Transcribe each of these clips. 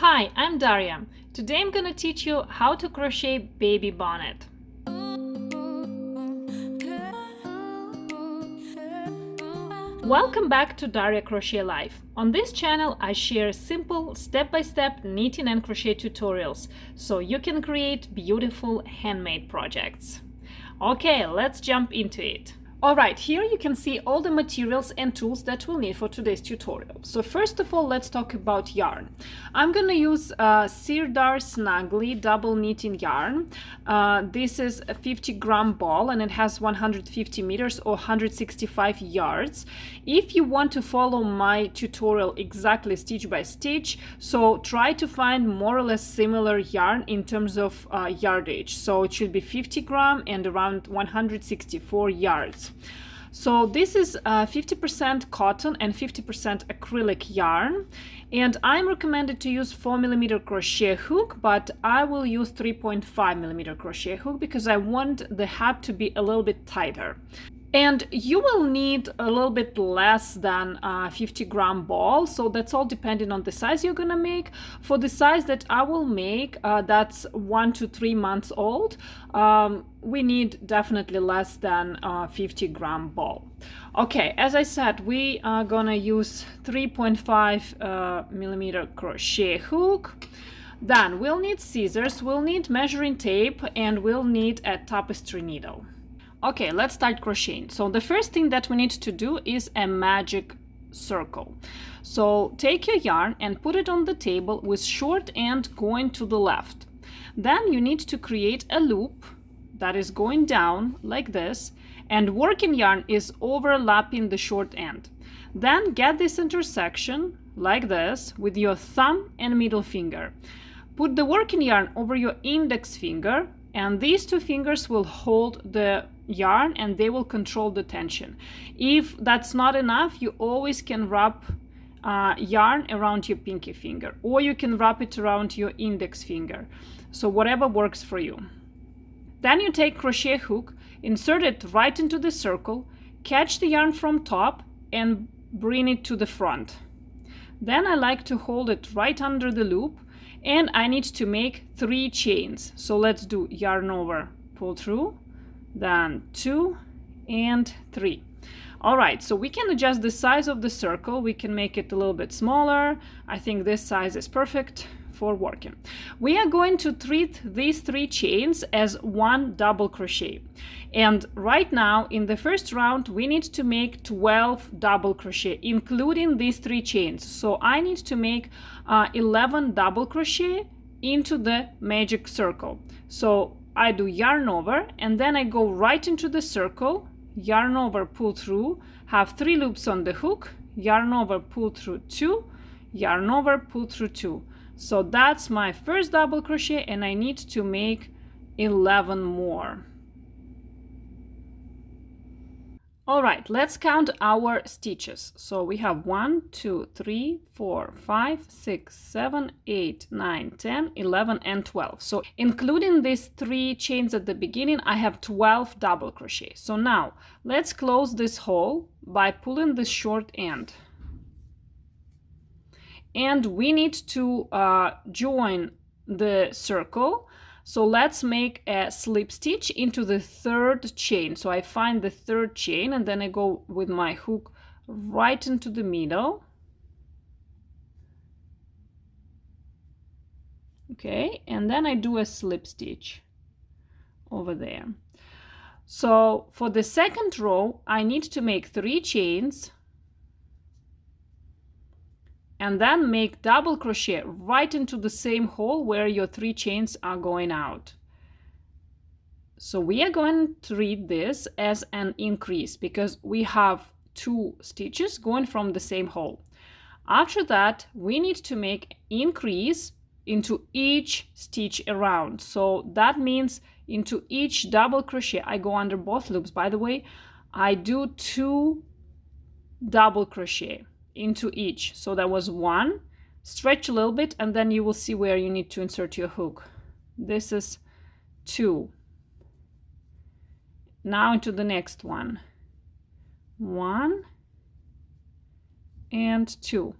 Hi, I'm Daria. Today I'm gonna teach you how to crochet baby bonnet. Welcome back to Daria Crochet Life. On this channel I share simple step-by-step knitting and crochet tutorials so you can create beautiful handmade projects. Okay, let's jump into it. Alright, here you can see all the materials and tools that we'll need for today's tutorial. So first of all, let's talk about yarn. I'm gonna use Sirdar Snuggly double knitting yarn. This is a 50-gram ball and it has 150 meters or 165 yards. If you want to follow my tutorial exactly stitch by stitch, so try to find more or less similar yarn in terms of yardage. So it should be 50 gram and around 164 yards. So this is 50% cotton and 50% acrylic yarn, and I'm recommended to use 4mm crochet hook, but I will use 3.5mm crochet hook because I want the hat to be a little bit tighter. And you will need a little bit less than 50-gram ball, so that's all depending on the size you're gonna make. For the size that I will make, that's 1 to 3 months old, we need definitely less than 50-gram ball. Okay, as I said, we are gonna use 3.5mm crochet hook. Then we'll need scissors, we'll need measuring tape, and we'll need a tapestry needle. Okay, let's start crocheting. So the first thing that we need to do is a magic circle. So take your yarn and put it on the table with short end going to the left. Then you need to create a loop that is going down like this, and working yarn is overlapping the short end. Then get this intersection like this with your thumb and middle finger. Put the working yarn over your index finger, and these two fingers will hold the yarn and they will control the tension. If that's not enough, you always can wrap yarn around your pinky finger, or you can wrap it around your index finger. So whatever works for you. Then you take crochet hook, insert it right into the circle, catch the yarn from top and bring it to the front. Then I like to hold it right under the loop, and I need to make 3 chains. So let's do yarn over, pull through, then 2 and 3. All right, so we can adjust the size of the circle. We can make it a little bit smaller. I think this size is perfect for working. We are going to treat these 3 chains as one double crochet. And right now in the first round, we need to make 12 double crochet, including these 3 chains. So I need to make 11 double crochet into the magic circle. So I do yarn over and then I go right into the circle, yarn over, pull through, have 3 loops on the hook, yarn over, pull through 2, yarn over, pull through 2. So that's my first double crochet, and I need to make 11 more. All right, let's count our stitches. So we have 1, 2, 3, 4, 5, 6, 7, 8, 9, 10, 11, and 12. So including these 3 chains at the beginning, I have 12 double crochet. So now let's close this hole by pulling the short end. And we need to join the circle. So let's make a slip stitch into the 3rd chain. So I find the 3rd chain and then I go with my hook right into the middle. Okay, and then I do a slip stitch over there. So for the 2nd row, I need to make 3 chains and then make double crochet right into the same hole where your 3 chains are going out. So we are going to read this as an increase because we have 2 stitches going from the same hole. After that, we need to make increase into each stitch around. So that means into each double crochet, I go under both loops. By the way, I do 2 double crochet into each. So that was 1, stretch a little bit, and then you will see where you need to insert your hook. This is 2. Now into the next one. 1 and 2.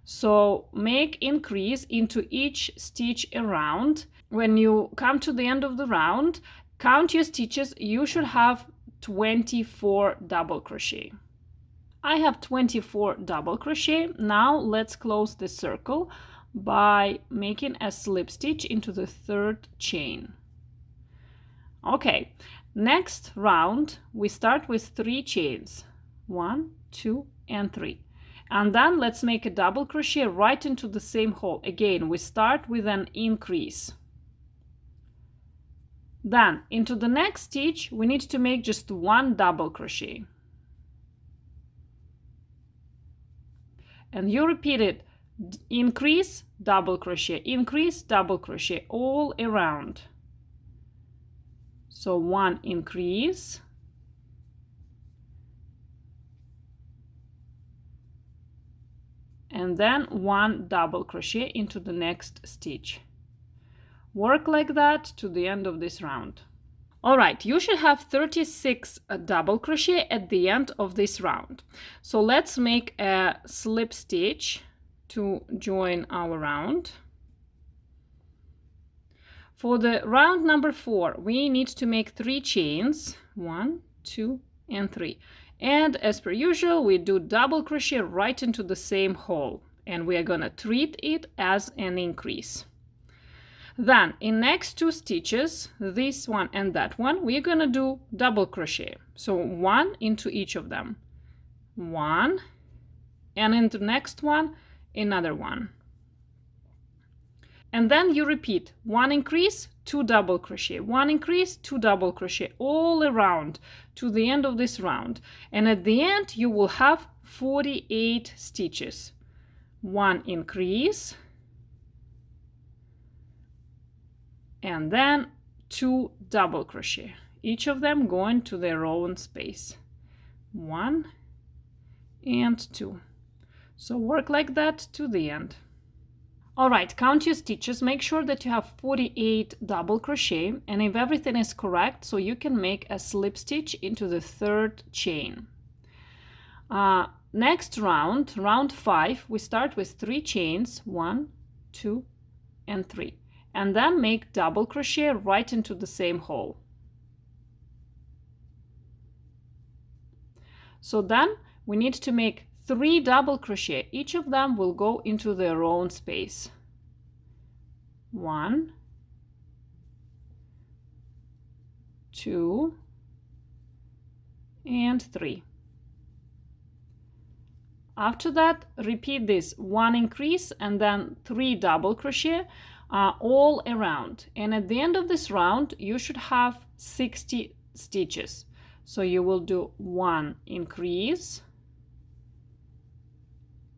So make increase into each stitch around. When you come to the end of the round, count your stitches. You should have 24 double crochet. I have 24 double crochet. Now let's close the circle by making a slip stitch into the third chain. Okay, next round we start with 3 chains. 1, 2, and 3. And then let's make a double crochet right into the same hole. Again, we start with an increase. Then into the next stitch we need to make just 1 double crochet. And you repeat it, increase, double crochet, increase, double crochet all around. So 1 increase, and then 1 double crochet into the next stitch. Work like that to the end of this round. All right, you should have 36 double crochet at the end of this round. So let's make a slip stitch to join our round. For the round number 4, we need to make 3 chains. 1, 2, and 3. And as per usual, we do double crochet right into the same hole. And we are gonna treat it as an increase. Then in next 2 stitches, this one and that one, we're gonna do double crochet. So 1 into each of them. 1, and into the next one, another 1. And then you repeat 1 increase, 2 double crochet, 1 increase, 2 double crochet all around to the end of this round. And at the end, you will have 48 stitches. 1 increase, and then 2 double crochet, each of them going to their own space. 1 and 2. So work like that to the end. All right, count your stitches, make sure that you have 48 double crochet, and if everything is correct, so you can make a slip stitch into the third chain. Next round, round 5, we start with 3 chains, 1, 2, and 3, and then make double crochet right into the same hole. So then we need to make 3 double crochet. Each of them will go into their own space. 1, 2, and 3. After that, repeat this 1 increase and then 3 double crochet all around. And at the end of this round, you should have 60 stitches. So you will do 1 increase,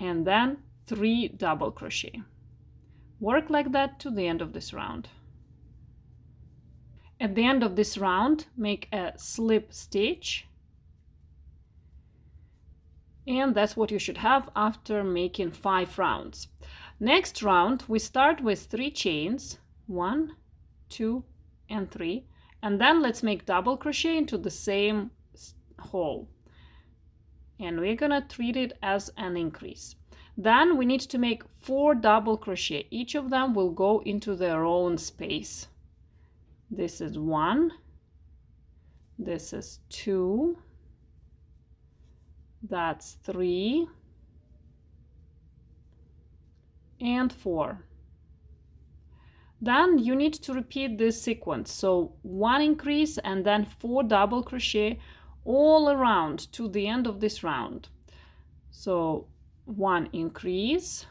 and then 3 double crochet. Work like that to the end of this round. At the end of this round, make a slip stitch, and that's what you should have after making 5 rounds. Next round, we start with 3 chains, 1, 2, and 3, and then let's make double crochet into the same hole. And we're gonna treat it as an increase. Then we need to make 4 double crochet. Each of them will go into their own space. This is 1, this is 2, that's 3, and 4. Then you need to repeat this sequence. So 1 increase and then 4 double crochet all around to the end of this round. So 1 increase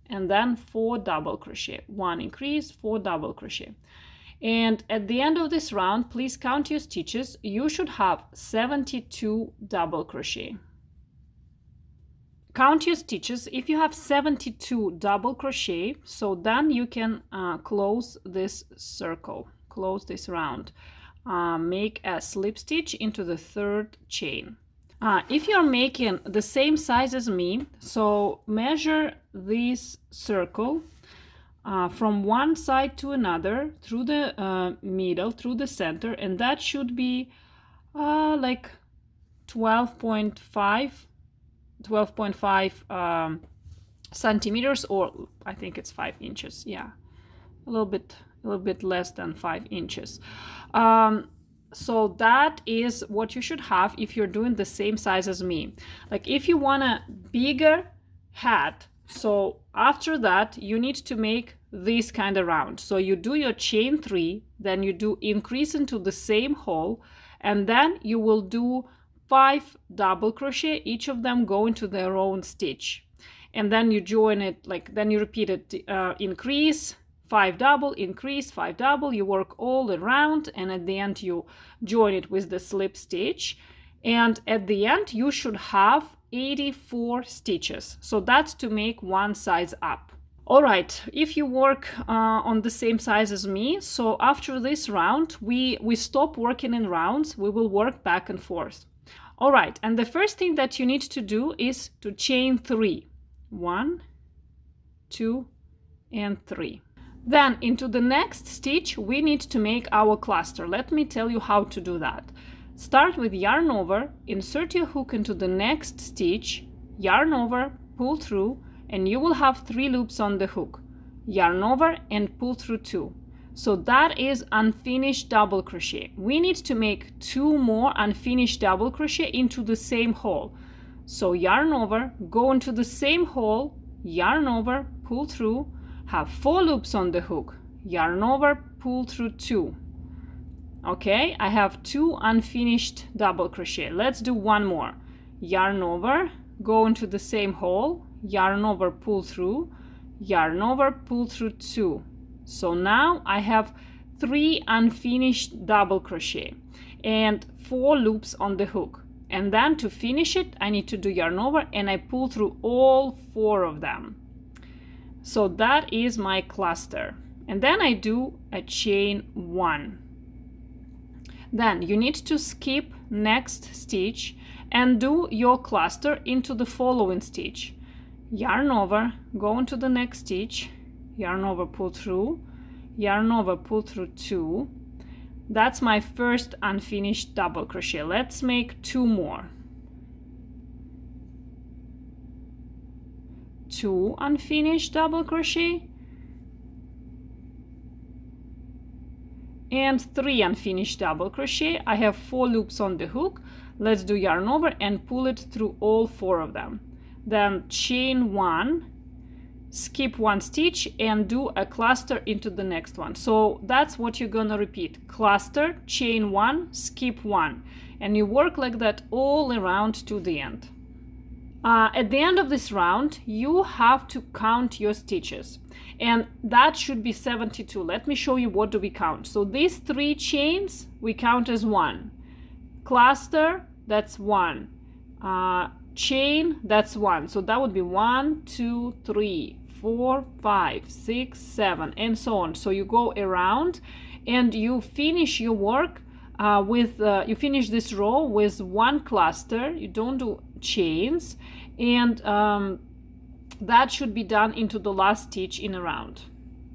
and then 4 double crochet. 1 increase, 4 double crochet. And at the end of this round, please count your stitches. You should have 72 double crochet. Count your stitches. If you have 72 double crochet, so then you can close this circle, close this round. Make a slip stitch into the third chain. If you're making the same size as me, so measure this circle from one side to another through the middle, through the center, and that should be like 12.5 12.5 centimeters, or I think it's 5 inches. Yeah, a little bit less than 5 inches. So that is what you should have if you're doing the same size as me. Like if you want a bigger hat, so after that you need to make this kind of round. So you do your chain 3, then you do increase into the same hole, and then you will do 5 double crochet, each of them go into their own stitch, and then you join it, like then you repeat it, increase 5 double, increase 5 double, you work all around, and at the end you join it with the slip stitch, and at the end you should have 84 stitches. So that's to make one size up. All right, if you work on the same size as me, so after this round we stop working in rounds, we will work back and forth. All right, and the first thing that you need to do is to chain 3. 1, 2, and 3. Then into the next stitch we need to make our cluster. Let me tell you how to do that. Start with yarn over, insert your hook into the next stitch, yarn over, pull through, and you will have 3 loops on the hook. Yarn over and pull through 2. So that is unfinished double crochet. We need to make 2 more unfinished double crochet into the same hole. So yarn over, go into the same hole, yarn over, pull through, have 4 loops on the hook, yarn over, pull through 2. Okay, I have 2 unfinished double crochet. Let's do one more. Yarn over, go into the same hole, yarn over, pull through, yarn over, pull through 2. So now I have 3 unfinished double crochet and 4 loops on the hook. And then to finish it, I need to do yarn over, and I pull through all 4 of them. So that is my cluster. And then I do a chain 1. Then you need to skip next stitch and do your cluster into the following stitch. Yarn over, go into the next stitch, yarn over, pull through, yarn over, pull through 2. That's my first unfinished double crochet. Let's make 2 more. 2 unfinished double crochet and 3 unfinished double crochet. I have 4 loops on the hook. Let's do yarn over and pull it through all 4 of them. Then chain 1, skip 1 stitch and do a cluster into the next one. So that's what you're gonna repeat. Cluster, chain 1, skip 1, and you work like that all around to the end. At the end of this round you have to count your stitches, and that should be 72. Let me show you what do we count. So these 3 chains we count as 1, cluster, that's 1, chain, that's 1. So that would be 1, 2, 3, 4, 5, 6, 7, and so on. So you go around and you finish your work you finish this row with 1 cluster. You don't do chains, and that should be done into the last stitch in a round.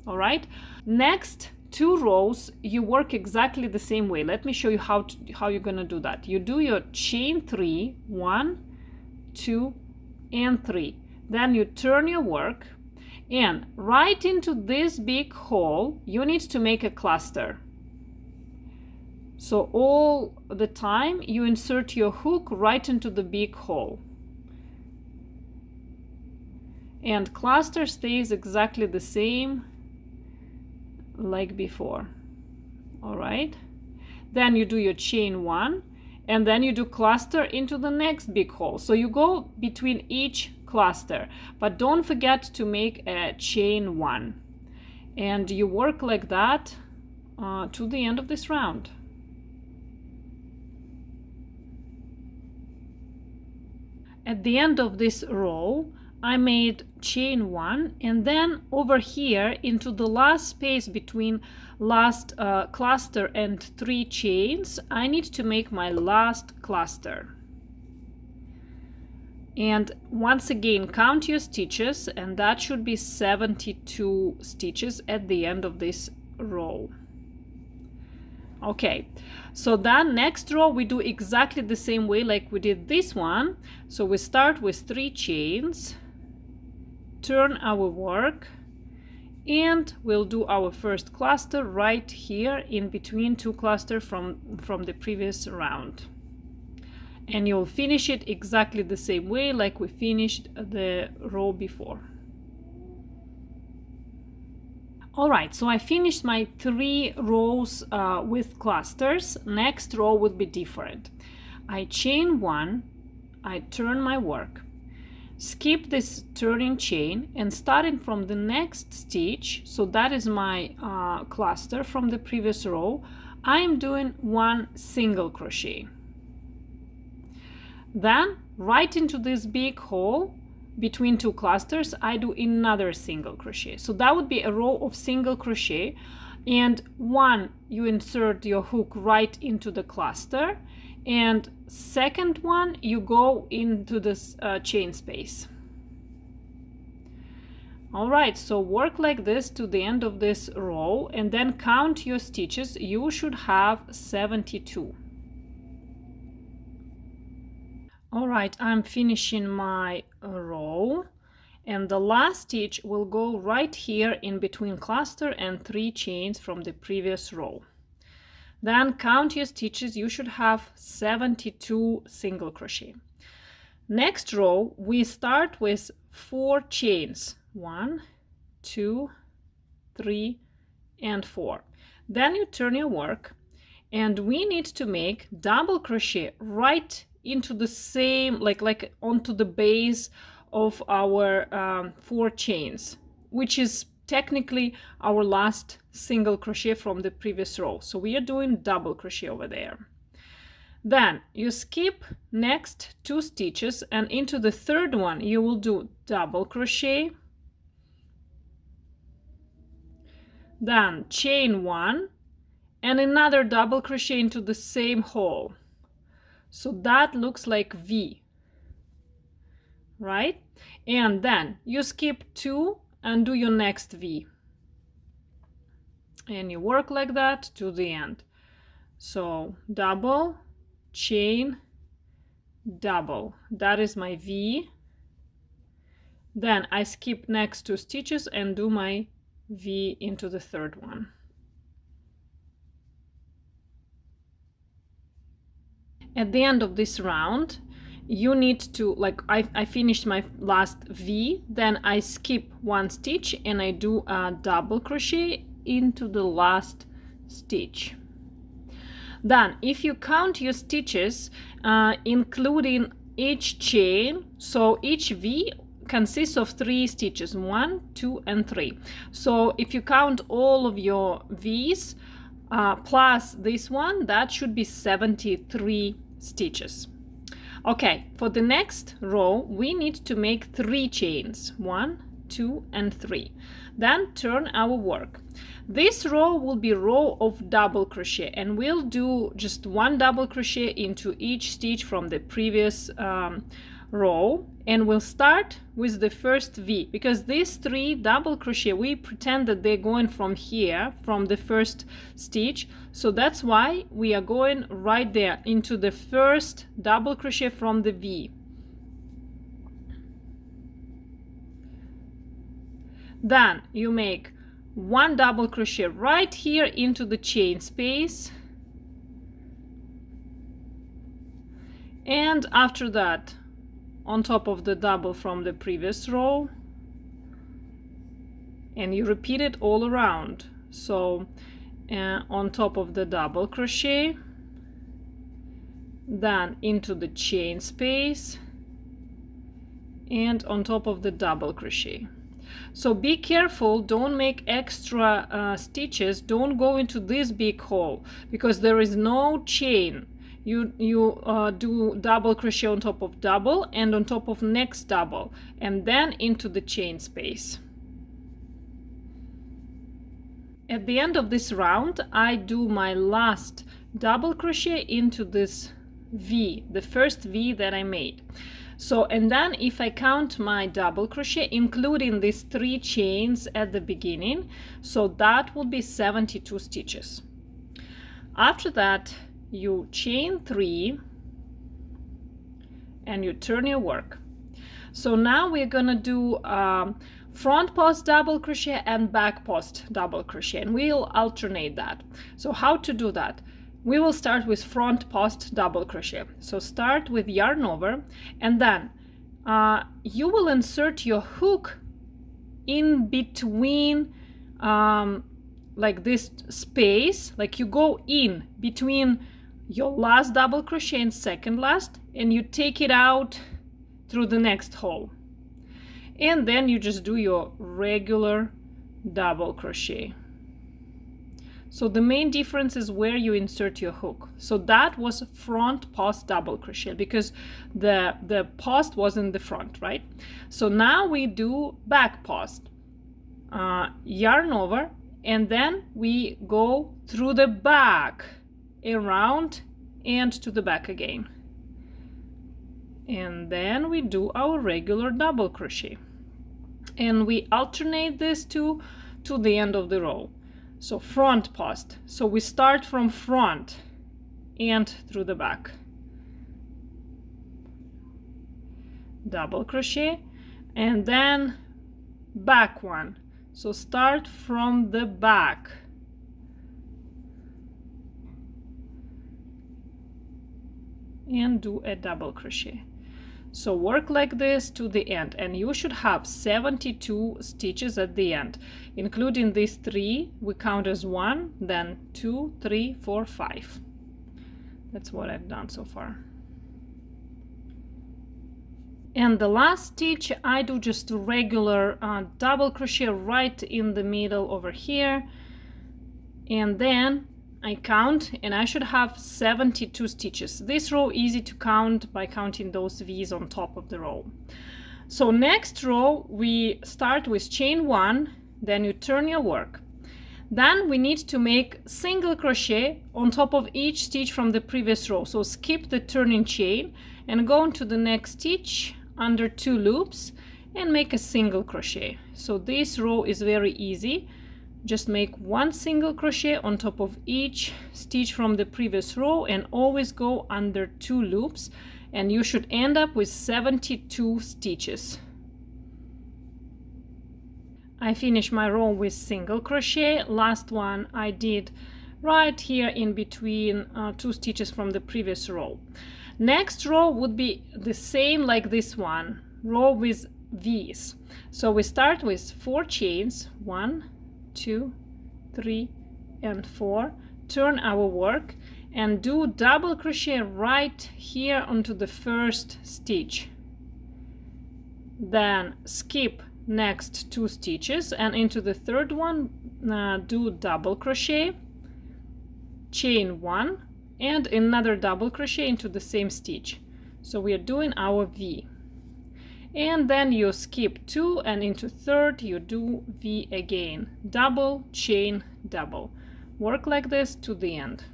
All right, next 2 rows you work exactly the same way. Let me show you how you're gonna do that. You do your chain 3, 1, 2, and 3. Then you turn your work, and right into this big hole you need to make a cluster. So all the time you insert your hook right into the big hole, and cluster stays exactly the same like before. All right, then you do your chain 1, and then you do cluster into the next big hole. So you go between each cluster, but don't forget to make a chain 1, and you work like that to the end of this round. At the end of this row I made chain 1, and then over here into the last space between last cluster and 3 chains I need to make my last cluster. And once again count your stitches, and that should be 72 stitches at the end of this row. Okay, so then next row we do exactly the same way like we did this one. So we start with 3 chains, turn our work, and we'll do our first cluster right here in between 2 clusters from the previous round. And you'll finish it exactly the same way like we finished the row before. Alright, so I finished my 3 rows with clusters. Next row would be different. I chain 1, I turn my work, skip this turning chain, and starting from the next stitch, so that is my cluster from the previous row, I am doing 1 single crochet. Then right into this big hole between 2 clusters I do another single crochet. So that would be a row of single crochet, and one you insert your hook right into the cluster, and second one you go into this chain space. Alright, so work like this to the end of this row and then count your stitches. You should have 72. Alright, I'm finishing my row, and the last stitch will go right here in between cluster and 3 chains from the previous row. Then count your stitches. You should have 72 single crochet. Next row we start with 4 chains, 1, 2, 3, and 4. Then you turn your work, and we need to make double crochet right into the same, like onto the base of our 4 chains, which is technically our last single crochet from the previous row. So we are doing double crochet over there. Then you skip next 2 stitches, and into the third one you will do double crochet, then chain 1 and another double crochet into the same hole. So that looks like V, right? And then you skip 2 and do your next V. And you work like that to the end. So double, chain, double. That is my V. Then I skip next 2 stitches and do my V into the third one. At the end of this round, you need to, like I finished my last V, then I skip 1 stitch and I do a double crochet into the last stitch. Then if you count your stitches, including each chain, so each V consists of 3 stitches, 1, 2, and 3. So if you count all of your V's, plus this one, that should be 73 stitches. Okay, for the next row we need to make 3 chains, 1, 2, and 3. Then turn our work. This row will be row of double crochet, and we'll do just 1 double crochet into each stitch from the previous row, and we'll start with the first V, because these 3 double crochet, we pretend that they're going from here, from the first stitch, so that's why we are going right there into the first double crochet from the V. Then you make 1 double crochet right here into the chain space, and after that on top of the double from the previous row, and you repeat it all around. So on top of the double crochet, then into the chain space, and on top of the double crochet. So be careful, don't make extra stitches, don't go into this big hole, because there is no chain. You do double crochet on top of double and on top of next double, and then into the chain space. At the end of this round, I do my last double crochet into this V, the first V that I made. So, and then if I count my double crochet, including these 3 chains at the beginning, so that will be 72 stitches. After that, you chain 3 and you turn your work. So now we're gonna do front post double crochet and back post double crochet, and we'll alternate that. So how to do that? We will start with front post double crochet. So start with yarn over, and then you will insert your hook in between like this space, like you go in between your last double crochet and second last, and you take it out through the next hole, and then you just do your regular double crochet. So the main difference is where you insert your hook. So that was front post double crochet because the post was in the front, right? So now we do back post, yarn over, and then we go through the back, around and to the back again, and then we do our regular double crochet, and we alternate this to the end of the row. So front post, so we start from front and through the back, double crochet, and then back one, so start from the back, and do a double crochet. So work like this to the end, and you should have 72 stitches at the end, including these 3 we count as 1, then 2, 3, 4, 5. That's what I've done so far. And the last stitch I do just a regular double crochet right in the middle over here, and then I count, and I should have 72 stitches. This row easy to count by counting those V's on top of the row. So next row we start with chain 1, then you turn your work. Then we need to make single crochet on top of each stitch from the previous row. So skip the turning chain and go into the next stitch under 2 loops and make a single crochet. So this row is very easy. Just make 1 single crochet on top of each stitch from the previous row and always go under 2 loops, and you should end up with 72 stitches. I finished my row with single crochet. Last one I did right here in between 2 stitches from the previous row. Next row would be the same like this one, row with V's. So we start with 4 chains, 1, 2, 3, and 4. Turn our work and do double crochet right here onto the first stitch. Then skip next 2 stitches and into the third one do double crochet, chain 1, and another double crochet into the same stitch. So we are doing our V. And then you skip 2 and into third you do V again, double, chain, double. Work like this to the end.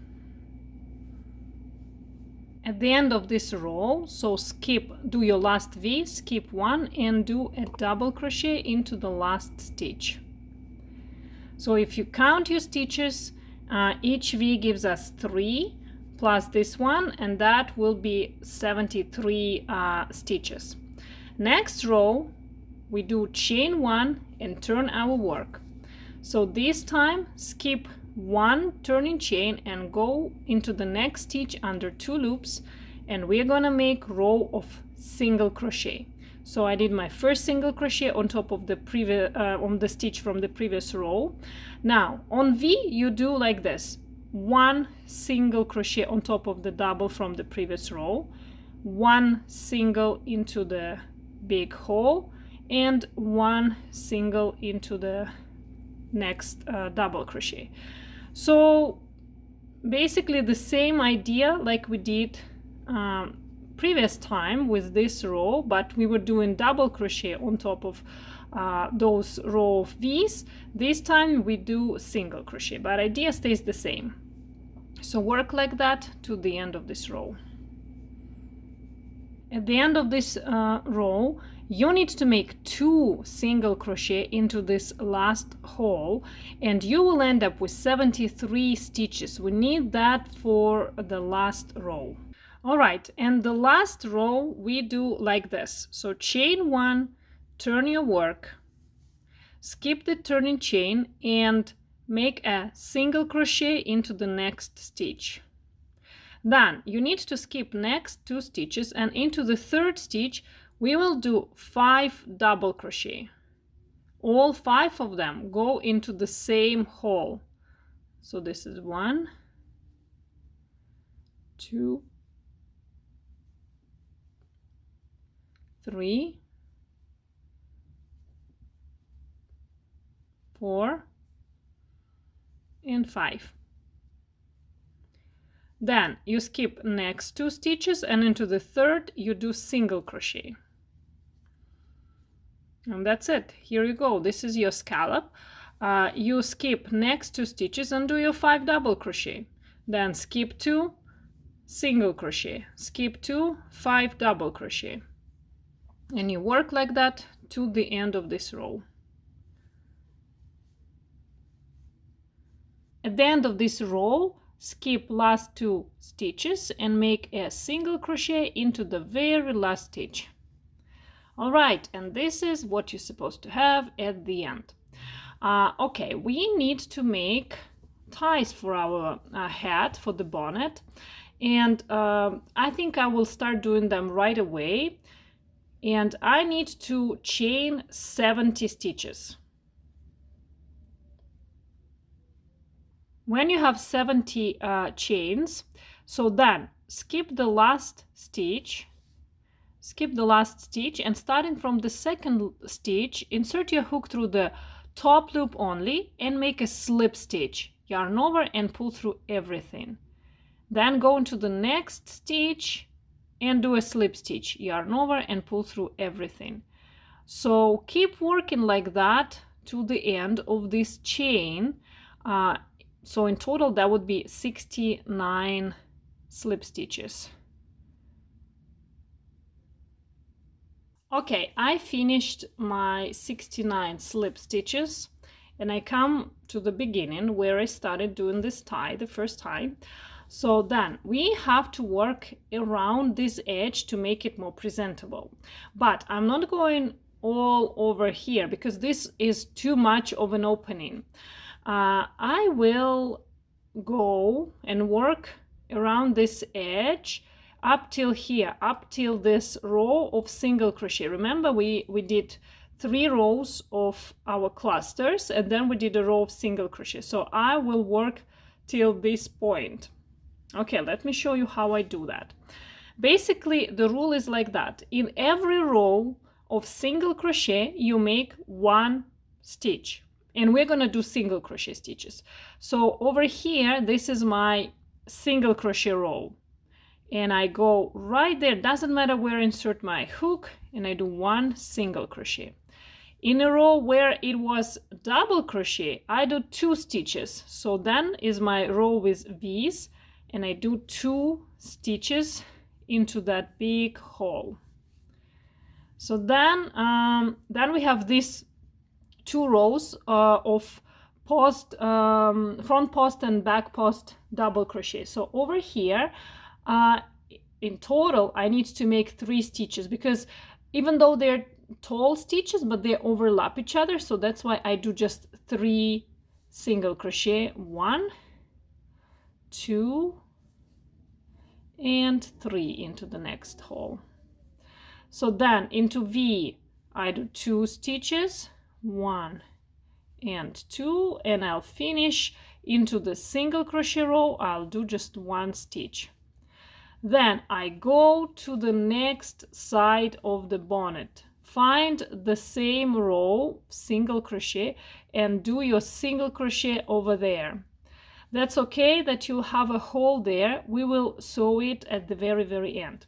At the end of this row, so do your last V, skip 1 and do a double crochet into the last stitch. So if you count your stitches, each V gives us 3 plus this one, and that will be 73 stitches. Next row we do chain 1 and turn our work. So this time skip 1 turning chain and go into the next stitch under 2 loops, and we're gonna make row of single crochet. So I did my first single crochet on top of the previous on the stitch from the previous row. Now on V you do like this, 1 single crochet on top of the double from the previous row, 1 single into the big hole, and 1 single into the next double crochet. So basically the same idea like we did previous time with this row, but we were doing double crochet on top of those row of V's. This time we do single crochet, but idea stays the same. So work like that to the end of this row. At the end of this row, You need to make 2 single crochet into this last hole, and you will end up with 73 stitches. We need that for the last row. All right, and the last row we do like this. So chain 1, turn your work, skip the turning chain, and make a single crochet into the next stitch. Then you need to skip next 2 stitches, and into the 3rd stitch we will do 5 double crochet. All 5 of them go into the same hole. So this is 1, 2, 3, 4, and 5. Then you skip next 2 stitches, and into the 3rd you do single crochet. And that's it. Here you go. This is your scallop. You skip next 2 stitches and do your 5 double crochet. Then skip 2, single crochet, skip 2, 5 double crochet. And you work like that to the end of this row. At the end of this row, skip last 2 stitches and make a single crochet into the very last stitch. All right, and this is what you're supposed to have at the end. Okay, we need to make ties for our hat, for the bonnet, and I think I will start doing them right away. And I need to chain 70 stitches. When you have 70 chains, so then skip the last stitch, and starting from the 2nd stitch, insert your hook through the top loop only and make a slip stitch, yarn over and pull through everything. Then go into the next stitch and do a slip stitch, yarn over and pull through everything. So keep working like that to the end of this chain. So in total that would be 69 slip stitches. Okay, I finished my 69 slip stitches, and I come to the beginning where I started doing this tie, the first tie. So then we have to work around this edge to make it more presentable. But I'm not going all over here because this is too much of an opening. I will go and work around this edge up till here, up till this row of single crochet. Remember we did 3 rows of our clusters and then we did a row of single crochet. So I will work till this point. Okay, let me show you how I do that. Basically the rule is like that. In every row of single crochet you make 1 stitch, and we're going to do single crochet stitches. So over here this is my single crochet row, and I go right there, doesn't matter where I insert my hook, and I do 1 single crochet. In a row where it was double crochet I do 2 stitches, so then is my row with V's, and I do 2 stitches into that big hole. So then we have these 2 rows of post, front post and back post double crochet. So over here in total I need to make 3 stitches, because even though they're tall stitches but they overlap each other, so that's why I do just 3 single crochet, 1, 2, and 3 into the next hole. So then into V I do 2 stitches, 1 and 2, and I'll finish into the single crochet row. I'll do just 1 stitch. Then I go to the next side of the bonnet, find the same row, single crochet, and do your single crochet over there. That's okay that you have a hole there. We will sew it at the very end.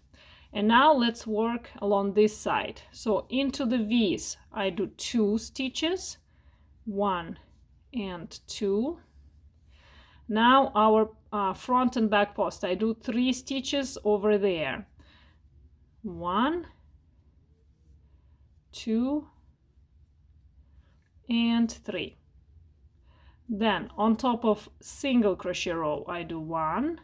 And now let's work along this side. So into the V's I do 2 stitches, 1 and 2. Now our front and back post, I do 3 stitches over there, 1, 2 and 3. Then on top of single crochet row I do 1.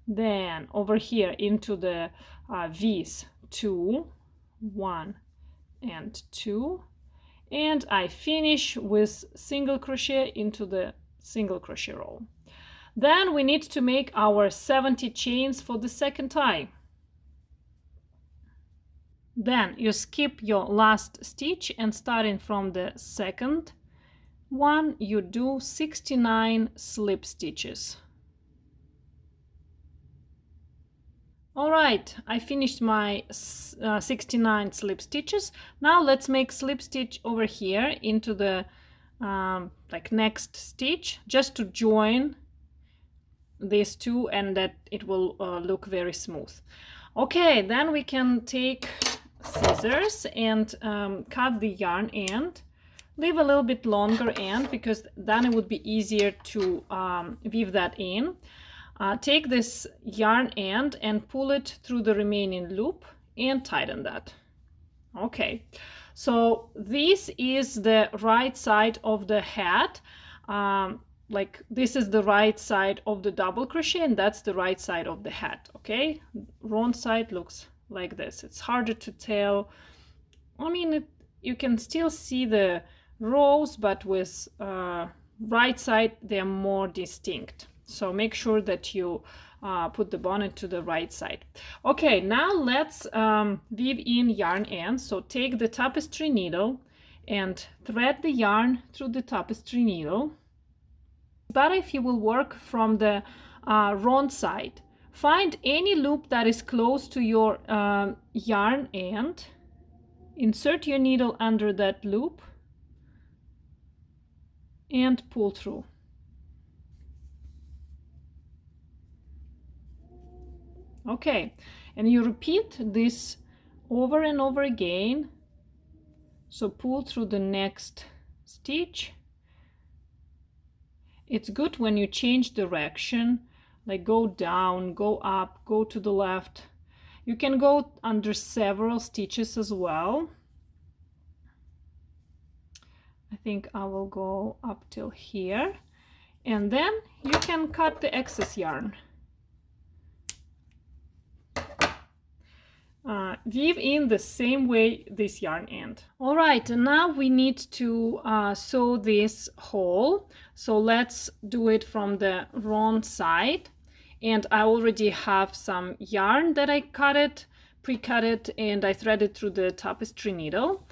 Then over here into the V's 2, 1 and 2, and I finish with single crochet into the single crochet row. Then we need to make our 70 chains for the second tie. Then you skip your last stitch and starting from the second one you do 69 slip stitches. All right, I finished my 69 slip stitches. Now let's make slip stitch over here into the like next stitch, just to join these two and that it will look very smooth. Okay, then we can take scissors and cut the yarn end. Leave a little bit longer end because then it would be easier to weave that in. Take this yarn end and pull it through the remaining loop and tighten that. Okay, so this is the right side of the hat. Like this is the right side of the double crochet and that's the right side of the hat. Okay, wrong side looks like this. It's harder to tell. I mean, you can still see the rows, but with right side they're more distinct. So make sure that you put the bonnet to the right side. Okay, now let's weave in yarn ends. So take the tapestry needle and thread the yarn through the tapestry needle. But if you will work from the wrong side, find any loop that is close to your yarn end, insert your needle under that loop and pull through. Okay, and you repeat this over and over again. So pull through the next stitch. It's good when you change direction, like go down, go up, go to the left. You can go under several stitches as well. I think I will go up till here, and then you can cut the excess yarn. Weave in the same way this yarn end. All right, and now we need to sew this hole. So let's do it from the wrong side. And I already have some yarn that I pre-cut it, and I threaded through the tapestry needle.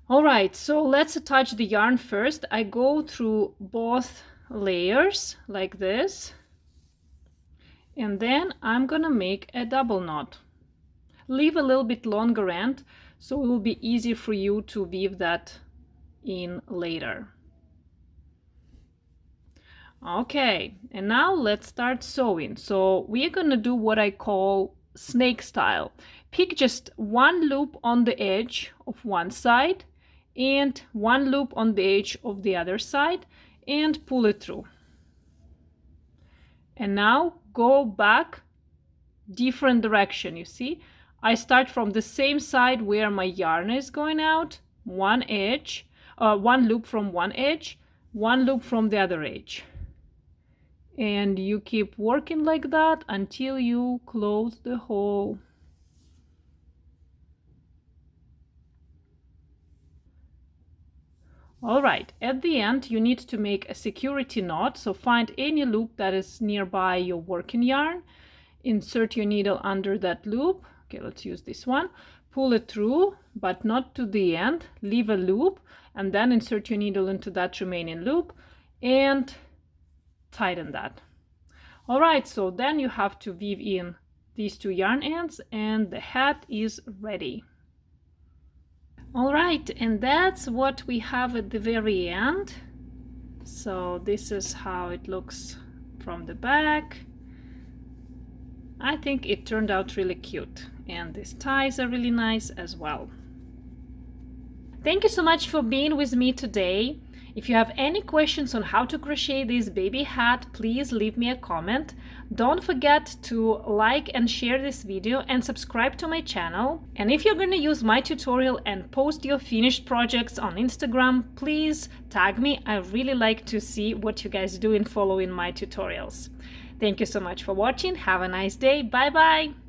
All right, so let's attach the yarn first. I go through both layers like this, and then I'm gonna make a double knot. Leave a little bit longer end so it will be easy for you to weave that in later. Okay, and now let's start sewing. So we're gonna do what I call snake style. Pick just one loop on the edge of one side and one loop on the edge of the other side and pull it through. And now go back different direction, you see? I start from the same side where my yarn is going out, one loop from one edge, one loop from the other edge. And you keep working like that until you close the hole. All right, at the end you need to make a security knot, so find any loop that is nearby your working yarn, insert your needle under that loop. Okay, let's use this one. Pull it through, but not to the end. Leave a loop and then insert your needle into that remaining loop and tighten that. All right, so then you have to weave in these two yarn ends and the hat is ready. All right, and that's what we have at the very end. So this is how it looks from the back. I think it turned out really cute, and these ties are really nice as well. Thank you so much for being with me today. If you have any questions on how to crochet this baby hat, please leave me a comment. Don't forget to like and share this video and subscribe to my channel. And if you're going to use my tutorial and post your finished projects on Instagram, please tag me. I really like to see what you guys do in following my tutorials. Thank you so much for watching. Have a nice day. Bye bye.